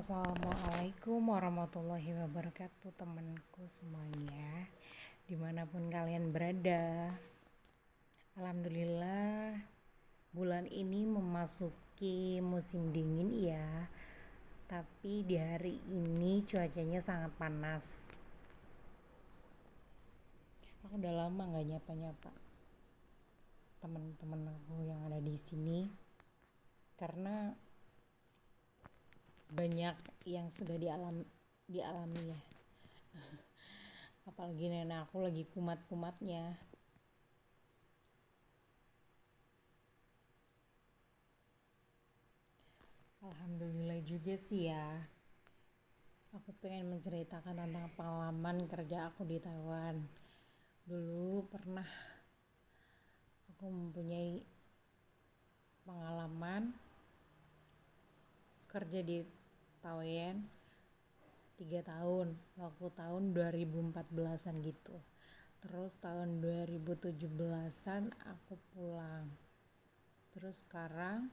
Assalamualaikum warahmatullahi wabarakatuh, temanku semuanya dimanapun kalian berada. Alhamdulillah bulan ini memasuki musim dingin ya, tapi di hari ini cuacanya sangat panas. Aku udah lama gak nyapa-nyapa teman-teman aku yang ada di sini karena banyak yang sudah dialami ya. Apalagi nenek aku lagi kumat-kumatnya. Alhamdulillah juga sih ya. Aku pengen menceritakan tentang pengalaman kerja aku di Taiwan. Dulu pernah aku mempunyai pengalaman kerja di Taiwan 3 tahun, waktu tahun 2014-an gitu. Terus tahun 2017-an aku pulang. Terus sekarang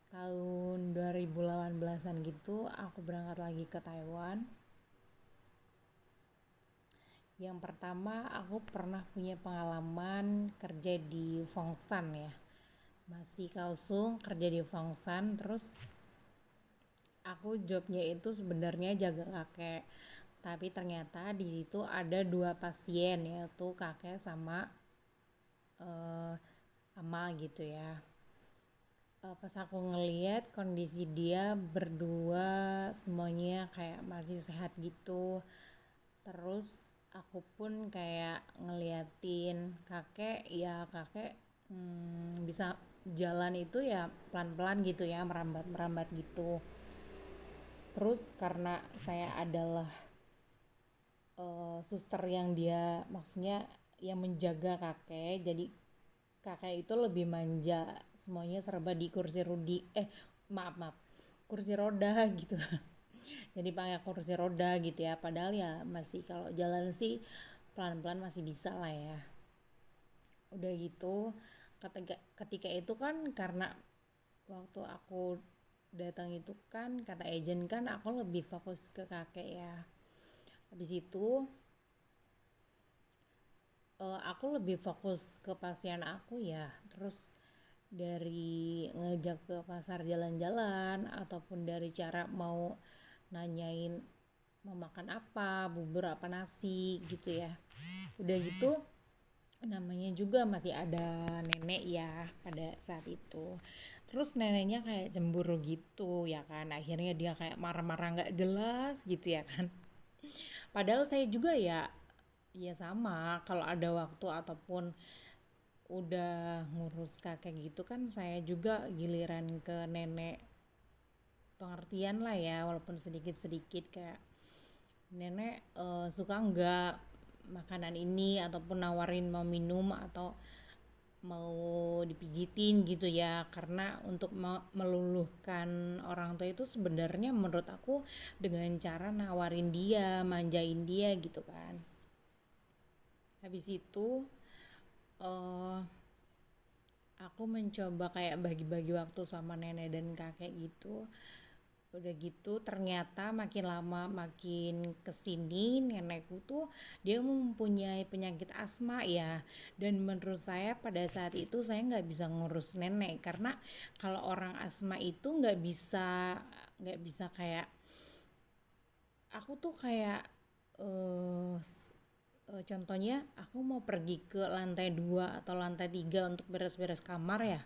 tahun 2018-an gitu aku berangkat lagi ke Taiwan. Yang pertama aku pernah punya pengalaman kerja di Fongsan ya. Masih Kaohsiung kerja di Fongsan, terus aku jobnya itu sebenarnya jaga kakek. Tapi ternyata di situ ada 2 pasien, yaitu kakek sama ama gitu ya. Pas aku ngeliat kondisi dia berdua semuanya kayak masih sehat gitu. Terus aku pun kayak ngeliatin kakek bisa jalan itu ya pelan-pelan gitu ya, merambat-merambat gitu. Terus karena saya adalah suster yang dia maksudnya yang menjaga kakek, jadi kakek itu lebih manja, semuanya serba di maaf kursi roda gitu. Jadi pakai kursi roda gitu ya, padahal ya masih kalau jalan sih pelan-pelan masih bisa lah ya. Udah gitu ketika itu kan karena waktu aku datang itu kan kata agent kan aku lebih fokus ke kakek ya. Habis itu aku lebih fokus ke pasien aku ya. Terus dari ngejak ke pasar jalan-jalan ataupun dari cara mau nanyain mau makan apa, bubur apa nasi gitu ya. Udah gitu namanya juga masih ada nenek ya pada saat itu. Terus neneknya kayak cemburu gitu ya kan, akhirnya dia kayak marah-marah nggak jelas gitu ya kan. Padahal saya juga ya sama, kalau ada waktu ataupun udah ngurus kakek gitu kan saya juga giliran ke nenek pengertian lah ya, walaupun sedikit-sedikit kayak nenek suka nggak makanan ini ataupun nawarin mau minum atau mau dipijitin gitu ya, karena untuk meluluhkan orang tua itu sebenarnya menurut aku dengan cara nawarin dia, manjain dia gitu kan. Habis itu aku mencoba kayak bagi-bagi waktu sama nenek dan kakek gitu. Udah gitu ternyata makin lama makin kesini nenekku tuh dia mempunyai penyakit asma ya, dan menurut saya pada saat itu saya nggak bisa ngurus nenek karena kalau orang asma itu nggak bisa kayak aku tuh kayak contohnya aku mau pergi ke lantai 2 atau lantai 3 untuk beres-beres kamar ya,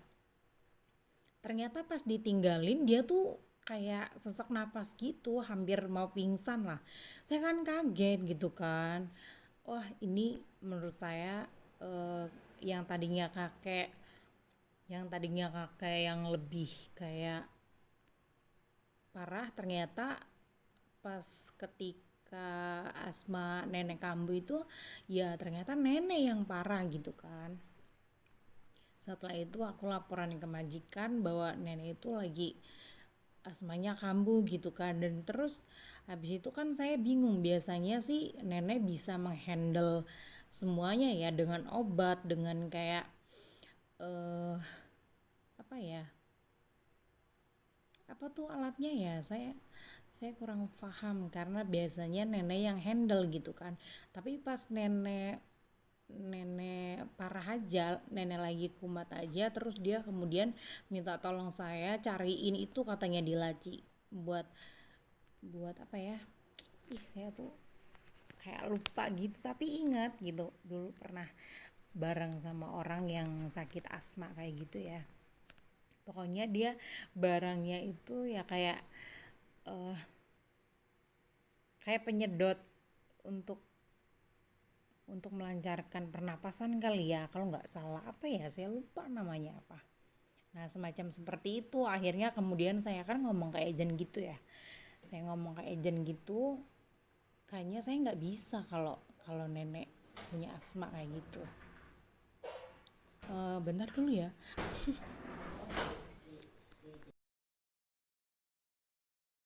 ternyata pas ditinggalin dia tuh kayak sesak napas gitu, hampir mau pingsan lah. Saya kan kaget gitu kan. Wah ini menurut saya eh, yang tadinya kakek yang lebih kayak parah, ternyata pas ketika asma nenek kambuh itu ya ternyata nenek yang parah gitu kan. Setelah itu aku laporan ke majikan bahwa nenek itu lagi asmanya kambuh gitu kan. Dan terus habis itu kan saya bingung, biasanya sih nenek bisa menghandle semuanya ya dengan obat, dengan kayak apa ya, apa tuh alatnya ya, saya kurang paham karena biasanya nenek yang handle gitu kan. Tapi pas nenek nenek parah aja, nenek lagi kumat aja, terus dia kemudian minta tolong saya cariin itu katanya di laci buat buat apa ya, ih saya tuh kayak lupa gitu, tapi ingat gitu dulu pernah bareng sama orang yang sakit asma kayak gitu ya. Pokoknya dia barangnya itu ya eh, kayak penyedot untuk melancarkan pernapasan kali ya, kalau nggak salah. Apa ya, saya lupa namanya apa. Nah semacam seperti itu. Akhirnya kemudian saya kan ngomong ke agent gitu ya, saya ngomong ke agent gitu, kayaknya saya nggak bisa kalau kalau nenek punya asma kayak gitu. Bentar dulu ya.